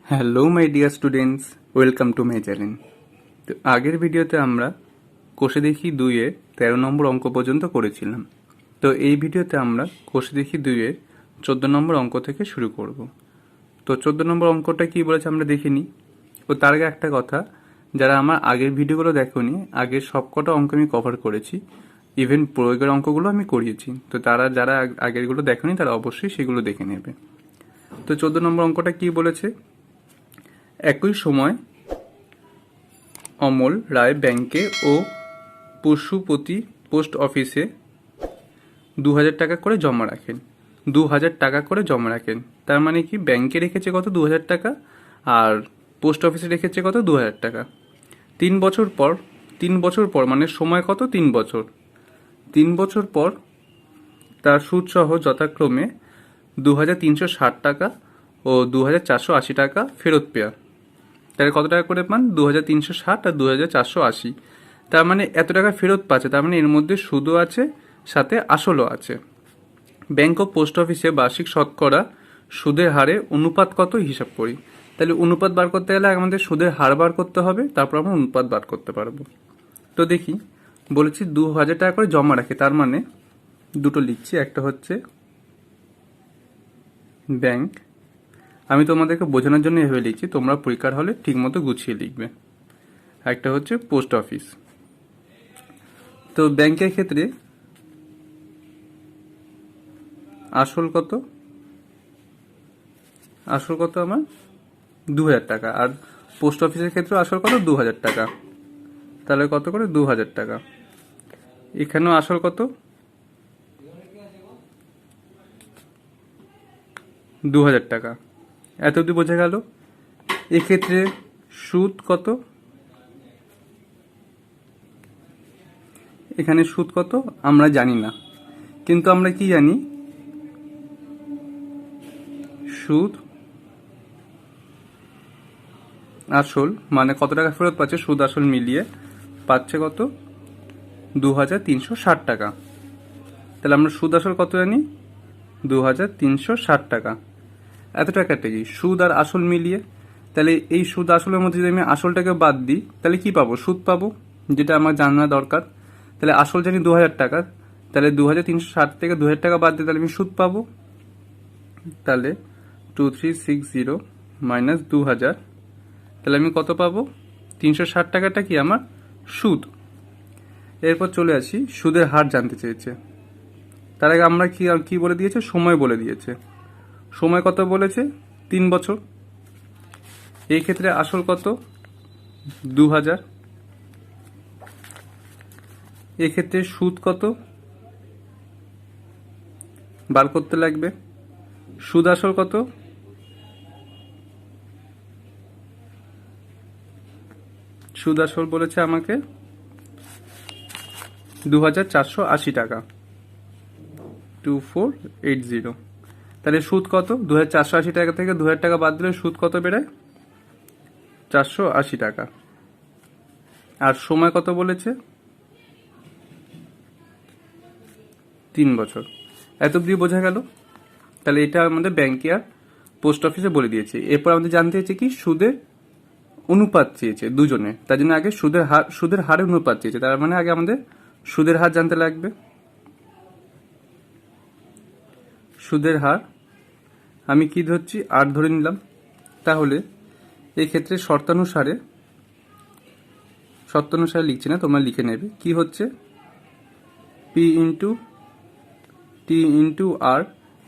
Hello my dear students, welcome to my channel. তো আগের ভিডিওতে আমরা কোষে দেখি 2-এ 13 নম্বর অঙ্ক পর্যন্ত করেছিলাম। তো এই ভিডিওতে আমরা কোষে দেখি 2-এ 14 নম্বর অঙ্ক থেকে শুরু করব। তো 14 নম্বর অঙ্কটা কি বলেছে আমরা দেখিনি। তো তার আগে একটা কথা, যারা আমার আগের ভিডিওগুলো দেখোনি, আগের সবকটা অঙ্ক আমি কভার করেছি, ইভেন প্রয়োগের অঙ্কগুলো আমি করিয়েছি। তো যারা আগেরগুলো দেখোনি তারা অবশ্যই সেগুলো দেখে নেবে। তো 14 নম্বর অঙ্কটা কি বলেছে, একই সময় অমল রায় ব্যাংকে ও পশুপতি পোস্ট অফিসে 2,000 টাকা করে জমা রাখেন। 2,000 টাকা করে জমা রাখেন, তার মানে কি ব্যাংকে রেখেছে কত? 2,000 টাকা, আর পোস্ট অফিসে রেখেছে কত? 2,000 টাকা। 3 বছর পর মানে সময় কত? 3 বছর। 3 বছর পর তার সুদসহ যথাক্রমে 2,360 টাকা ও 2,480 টাকা ফেরত পেয়া। তাহলে কত টাকা করে পান? 2,360 আর 2,480। তার মানে এত টাকা ফেরত পাচ্ছে, তার মানে এর মধ্যে সুদও আছে সাথে আসলও আছে। ব্যাংক ও পোস্ট অফিসে বার্ষিক শতকরা সুদের হারে অনুপাত কত হিসাব করি। তাহলে অনুপাত বার করতে গেলে আমাদের সুদের হার বার করতে হবে, তারপর আমরা অনুপাত বার করতে পারবো। তো দেখি, বলেছি 2,000 টাকা করে জমা রাখে, তার মানে দুটো লিখছি, একটা হচ্ছে ব্যাংক, আমি তোমাদেরকে বোঝানোর জন্য এভাবে লিখছি, তোমরা পরীক্ষার হলে ঠিকমতো গুছিয়ে লিখবে। একটা হচ্ছে পোস্ট অফিস। তো ব্যাংকের ক্ষেত্রে আসল কত? আসল কত আমার? 2,000 টাকা। আর পোস্ট অফিসের ক্ষেত্রে আসল কত? 2,000 টাকা। তাহলে কত করে? 2,000 টাকা। এখানেও আসল কত? 2,000 টাকা। এত অব্দি বোঝা গেল। এক্ষেত্রে সুদ কত? এখানে সুদ কত আমরা জানি না, কিন্তু আমরা কি জানি? সুদ আসল মানে কত টাকা ফেরত পাচ্ছে, সুদ আসল মিলিয়ে পাচ্ছে কত? 2,360 টাকা। তাহলে আমরা সুদ আসল কত জানি? 2,360 টাকা। এত টাকাটা কি সুদ আর আসল মিলিয়ে। তাহলে এই সুদ আসলের মধ্যে যদি আমি আসলটাকে বাদ দিই, তাহলে কি পাবো? সুদ পাবো, যেটা আমার জানা দরকার। তাহলে আসল জানি 2,000 টাকা, তাহলে 2,360 থেকে 2,000 টাকা বাদ দিয়ে তাহলে আমি সুদ পাবো। তাহলে 2,360 মাইনাস 2,000, তাহলে আমি কত পাবো? 360 টাকাটা কি আমার সুদ। এরপর চলে আসি, সুদের হার জানতে চেয়েছে। তার আগে আমরা কি বলে দিয়েছে? সময় বলে দিয়েছে। সময় কত বলেছে? 3 বছর। এই ক্ষেত্রে আসল কত? 2,000। এক্ষেত্রে সুদ কত বার করতে লাগবে? সুদ আসল কত? সুদ আসল বলেছে আমাকে 2,480 টাকা, 2,480। তাহলে সুদ কত? 2,480 টাকা থেকে 2,000 টাকা বাদ দিলে সুদ কত বেড়ায়? 480 টাকা। আর সময় কত বলেছে? 3 বছর। এত অব্দি বোঝা গেল। তাহলে এটা আমাদের ব্যাংকে আর পোস্ট অফিসে বলে দিয়েছে। এরপর আমাদের জানতে চেয়েছে কি? সুদের অনুপাত চেয়েছে দুজনে, তার জন্য আগে সুদের হারের অনুপাত চেয়েছে, তার মানে আগে আমাদের সুদের হার জানতে লাগবে। সুদের হার আমি কি ধরছি? 8 ধরে নিলাম। তাহলে এই ক্ষেত্রে শর্তানুসারে লিখছি না, তোমরা লিখে নেবে। কি হচ্ছে? P into T into R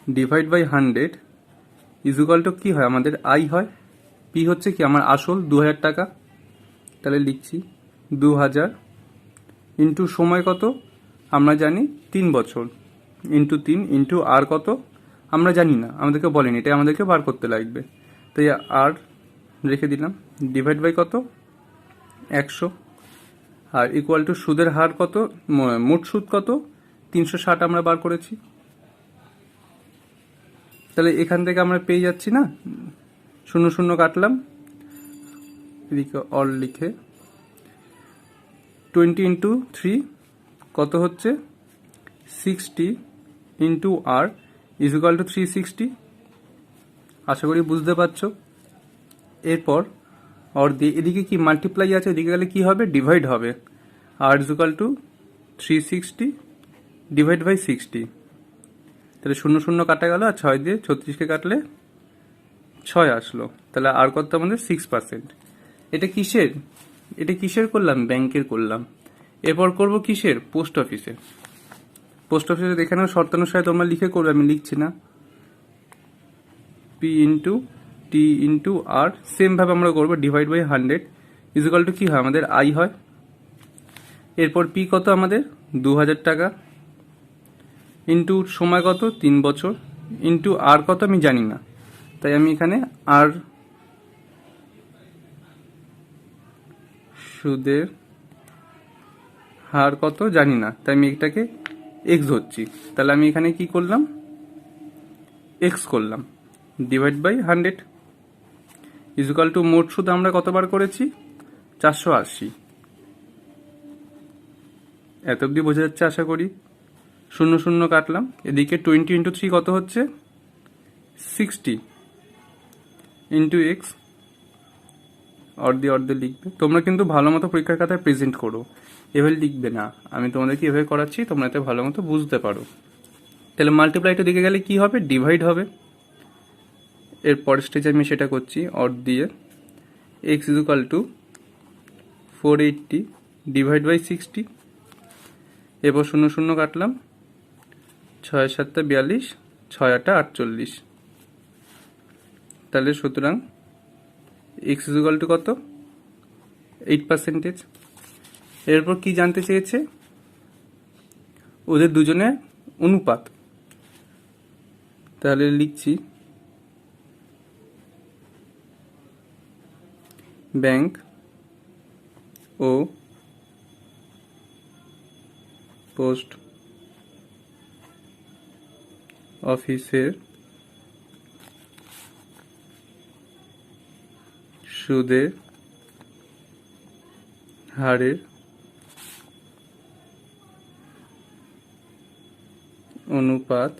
divide by 100 equal to কি হয়? আমাদের আই হয়। পি হচ্ছে কি? আমার আসল 2,000 টাকা। তাহলে লিখছি 2,000 ইন্টু সময় কত আমরা জানি? 3 বছর, ইন্টু 3 ইন্টু আর কত আমরা জানি না, আমাদেরকে বলেনি, এটা আমাদেরকে বার করতে লাগবে। তাই আর রেখে দিলাম, ডিভাইড বাই কত? 100। আর ইকুয়াল টু সুদের হার কত? মোট সুদ কত? 360 আমরা বার করেছি। তাহলে এখান থেকে আমরা পেয়ে যাচ্ছি না, 0 0 কাটলাম, এদিকে অল লিখে 20 ইন্টু 3 কত হচ্ছে? 60 into R is equal to 360। আশা করি বুঝতে পারছো। এরপর অর দিয়ে এদিকে কি মাল্টিপ্লাই আছে, এদিকে গেলে কি হবে, ডিভাইড হবে। আর ইকুয়াল টু 360 ডিভাইড বাই 60, তাহলে 0 0 কাটা গেল, আর 6 দিয়ে 36কে কাটলে 6 আসলো। তাহলে আর কত আমাদের 6%। এটা কিসের করলাম, ব্যাংকের করলাম। এরপর করব কিসের, পোস্ট অফিসে। পোস্ট অফিসে এখানেও শর্তানুসারে তোমরা লিখে করবে, আমি লিখছি না। পি ইন্টু টি ইন্টু আর, সেম ভাবে আমরা করবো, ডিভাইড বাই 100 ইকুয়াল টু কি হয় আমাদের, আই হয়। এরপর পি কত আমাদের 2000 টাকা, ইন্টু সময় কত 3 বছর, ইন্টু আর কত আমি জানি না, তাই আমি এখানে আর সুদের হার কত জানি না, তাই আমি এটাকে এক্স ধরছি। তাহলে আমি এখানে কি করলাম, এক্স করলাম, ডিভাইড বাই 100 ইকুয়াল টু মোট সুদ আমরা কতবার করেছি, 480। এত অব্দি বোঝা যাচ্ছে আশা করি। 0 0 কাটলাম, এদিকে 20 ইন্টু 3 কত হচ্ছে 60 ইন্টু এক্স, অর্ধে লিখবে। তোমরা কিন্তু ভালো মতো পরীক্ষার খাতায় প্রেজেন্ট করো, এভাবে লিখবে না, আমি তোমাদেরকে এভাবে করাচ্ছি, তোমরা এতে ভালো মতো বুঝতে পারো। তাহলে মাল্টিপ্লাইটা দিকে গেলে কি হবে, ডিভাইড হবে। এর পরের স্টেজে আমি সেটা করছি, অর্ধ দিয়ে X equal to 480 divide by 60। এরপর 0 0 কাটলাম, 6 7 42, 6 8 48। তাহলে সুতরাং এক্স ইকুয়াল টু কত, 8%। এরপর কি জানতে চেয়েছে, ওদের দুজনের অনুপাত। তাহলে লিখছি ব্যাংক ও পোস্ট অফিসের সুদের হারের অনুপাত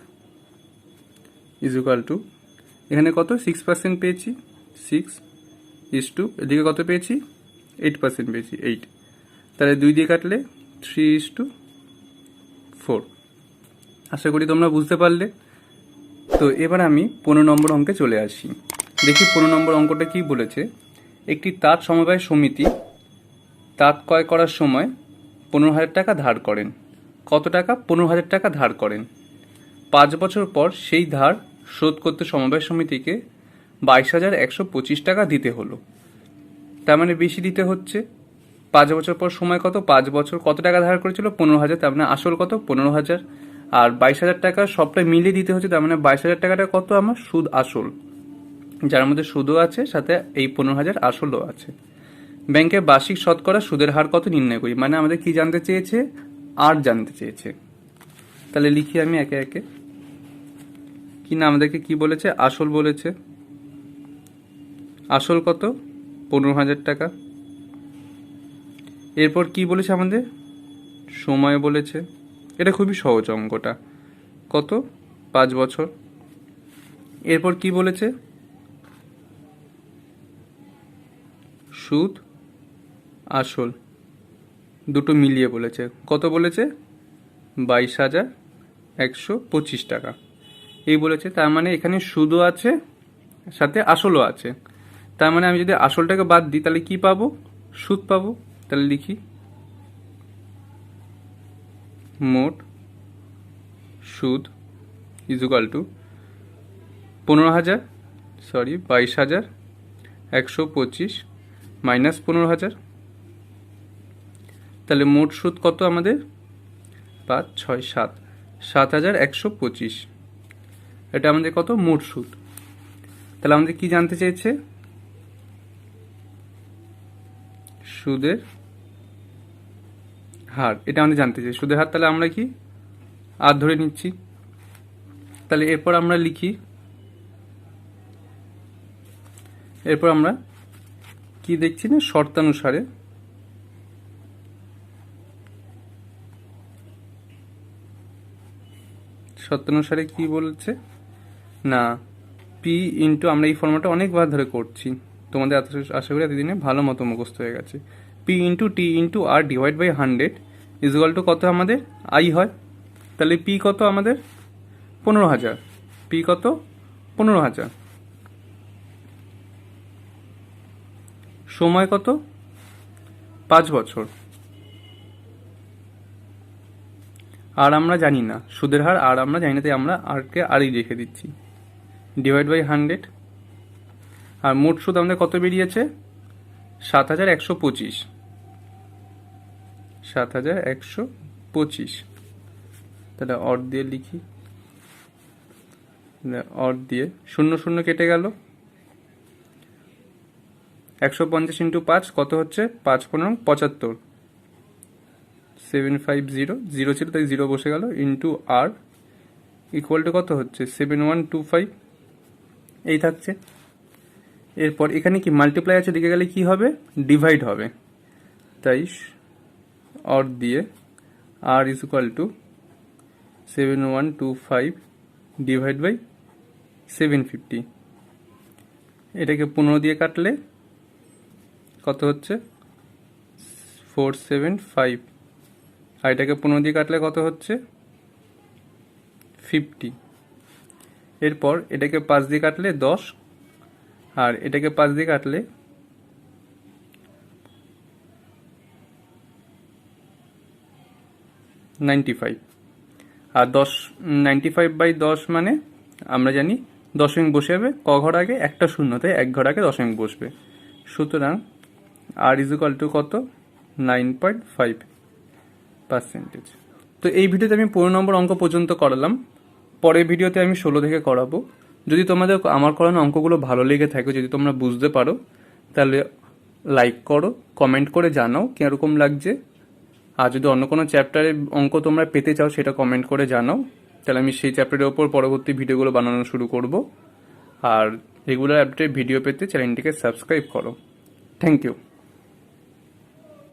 ইকুয়াল টু, এখানে কত 6% পেয়েছি, 6 ইস টু এদিকে কত পেয়েছি 8% পেয়েছি, 8। তাহলে 2 দিয়ে কাটলে 3:4। আশা করি তোমরা বুঝতে পারলে। তো এবার আমি 15 নম্বর অঙ্কে চলে আসি। দেখি 15 নম্বর অঙ্কটা কি বলেছে। একটি তাঁত সমবায় সমিতি তাঁত ক্রয় করার সময় 15,000 টাকা ধার করেন। কত টাকা, 15,000 টাকা ধার করেন। 5 বছর পর সেই ধার শোধ করতে সমবায় সমিতিকে 22,125 টাকা দিতে হলো। তার মানে বেশি দিতে হচ্ছে। 5 বছর পর সময় কত, 5 বছর, কত টাকা ধার করেছিল 15,000, তার মানে আসল কত 15,000, আর 22,000 টাকা সবটা মিলিয়ে দিতে হচ্ছে, তার মানে 22,000 টাকাটা কত আমার সুদ আসল, যার মধ্যে সুদও আছে সাথে এই 15,000 আসলও আছে। ব্যাংকের বার্ষিক শতকরা সুদের হার কত নির্ণয় করি, মানে আমাদের কি জানতে চেয়েছে, আর জানতে চেয়েছে। তাহলে লিখি আমি একে একে, কি না আমাদেরকে কি বলেছে, আসল বলেছে। আসল কত 15,000 টাকা। এরপর কি বলেছে আমাদের, সময় বলেছে। এটা খুবই সহজ অঙ্কটা, কত 5 বছর। এরপর কি বলেছে, সুদ আসল দুটো মিলিয়ে বলেছে। কত বলেছে, 22,125 টাকা এই বলেছে। তার মানে এখানে সুদও আছে সাথে আসলও আছে। তার মানে আমি যদি আসলটাকে বাদ দিই তাহলে কি পাবো, সুদ পাবো। তাহলে লিখি মোট সুদ ইকুয়াল টু 22,125 মাইনাস 15,000। তাহলে মোট সুদ কত আমাদের, 5 6 7, 7,125। এটা আমাদের কত, মোট সুদ। তাহলে আমাদের কি জানতে চেয়েছে, সুদের হার, এটা আমাদের জানতে চাই সুদের হার। তাহলে আমরা কি আর ধরে নিচ্ছি। তাহলে এরপর আমরা লিখি, এরপর আমরা কি দেখছি না, শর্তানুসারে কি বলছে না, পি ইন্টু, আমরা এই ফর্মুলাটা অনেকবার ধরে করছি, তোমাদের আশা করি এতদিনে ভালো মতো মুখস্থ হয়ে গেছে। P into T into R divide by 100 equal to কত আমাদের আই হয়। তাহলে পি কত আমাদের 15,000, পি কত 15,000, সময় কত 5 বছর। আর আমরা জানি না সুদের হার, আর আমরা জানি না, তাই আমরা আরকে আরই রেখে দিচ্ছি, ডিভাইড বাই 100। আর মোট সুদ আমাদের কত বেরিয়েছে 7,125, 7,125। তাহলে অর দিয়ে লিখি, অর দিয়ে 0 0 কেটে গেল, 150 ইন্টু 5 কত হচ্ছে 5 15 75, 750, 0 ছিল তাই 0 বসে গেল, ইন্টু আর ইকুয়াল টু কত হচ্ছে 7125, এই থাকছে। এরপর এখানে কি মাল্টিপ্লাই আছে, দিকে গেলে কি হবে ডিভাইড হবে, তাই অর দিয়ে R is equal to 7125 divide by 750। এটাকে 15 দিয়ে কাটলে কত হচ্ছে 475, আর এটাকে 15 দিয়ে কাটলে কত হচ্ছে 50। এরপর এটাকে 5 দিয়ে কাটলে 10, আর এটাকে 5 দিয়ে কাটলে 95। আর 95 বাই 10 মানে আমরা জানি দশমিক বসে যাবে ক ঘর আগে, একটা শূন্য, তাই 1 ঘর আগে দশমিক বসবে। সুতরাং আর ইজ ইকুয়াল টু কত 9.5%। তো এই ভিডিওতে আমি 15 নম্বর অঙ্ক পর্যন্ত করালাম, পরের ভিডিওতে আমি 16 থেকে করাবো। যদি তোমাদের আমার করানো অঙ্কগুলো ভালো লেগে থাকে, যদি তোমরা বুঝতে পারো, তাহলে লাইক করো, কমেন্ট করে জানাও কীরকম লাগছে। আর যদি অন্য কোনো চ্যাপ্টারের অঙ্ক তোমরা পেতে চাও সেটা কমেন্ট করে জানাও, তাহলে আমি সেই চ্যাপ্টারের ওপর পরবর্তী ভিডিওগুলো বানানো শুরু করব। আর রেগুলার আপডেট ভিডিও পেতে চ্যানেলটিকে সাবস্ক্রাইব করো। Thank you.